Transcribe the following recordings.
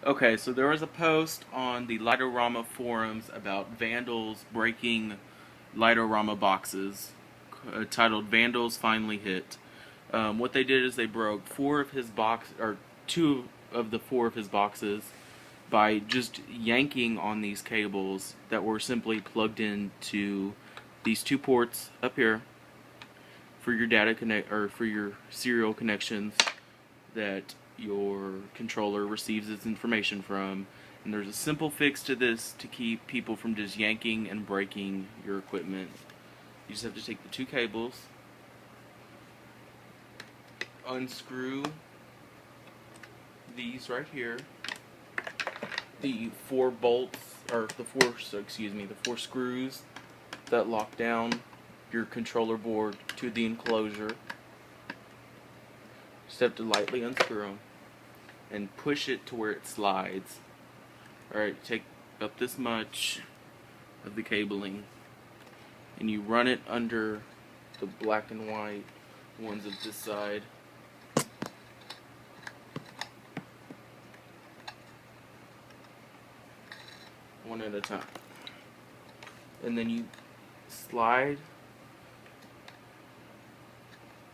Okay, so there was a post on the Light-O-Rama forums about vandals breaking Light-O-Rama boxes, titled "Vandals Finally Hit." What they did is they broke two of the four of his boxes by just yanking on these cables that were simply plugged into these two ports up here for your data connect or for your serial connections that your controller receives its information from. And there's a simple fix to this to keep people from just yanking and breaking your equipment. You just have to take the two cables, unscrew these right here, the four screws that lock down your controller board to the enclosure. Just have to lightly unscrew them and push it to where it slides. Alright, take up this much of the cabling and you run it under the black and white ones of this side. One at a time. And then you slide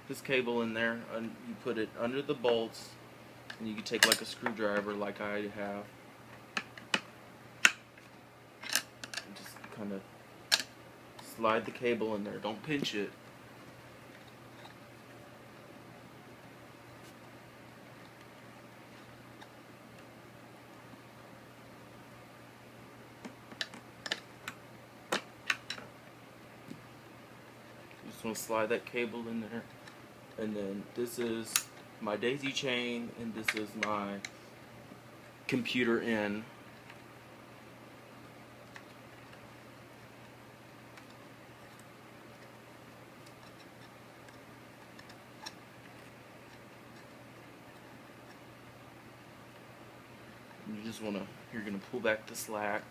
this cable in there, and you put it under the bolts, and you can take like a screwdriver like I have and just kind of slide the cable in there. Don't pinch it. You just want to slide that cable in there. And then this is my daisy chain, and this is my computer in. And you're gonna pull back the slack.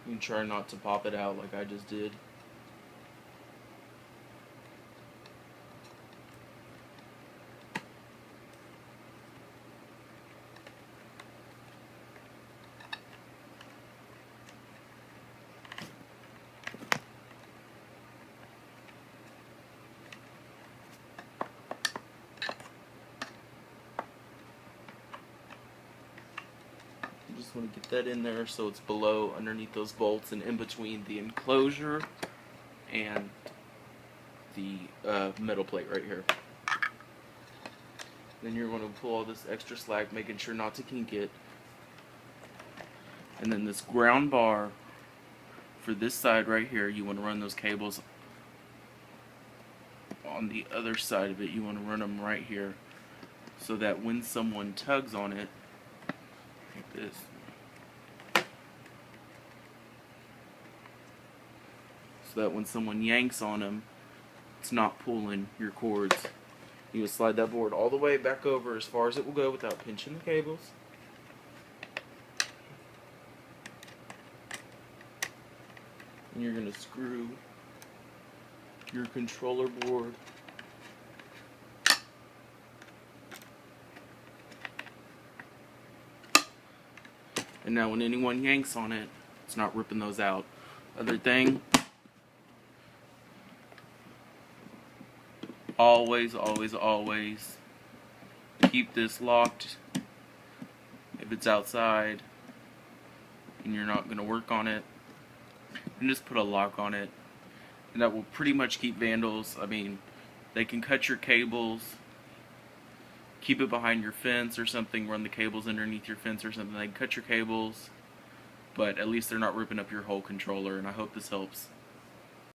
You can try not to pop it out like I just did. You just want to get that in there so it's below, underneath those bolts, and in between the enclosure and the metal plate right here. Then you're going to pull all this extra slack, making sure not to kink it. And then this ground bar for this side right here, you want to run those cables on the other side of it. You want to run them right here so that when someone tugs on it, like this, so that when someone yanks on them, it's not pulling your cords. You will slide that board all the way back over as far as it will go without pinching the cables. And you're going to screw your controller board and now when anyone yanks on it, it's not ripping those out. Other thing, always keep this locked if it's outside and you're not going to work on it, and just put a lock on it, and that will pretty much keep vandals. I mean, they can cut your cables, keep it behind your fence or something, run the cables underneath your fence or something. They can cut your cables, but at least they're not ripping up your whole controller, and I hope this helps.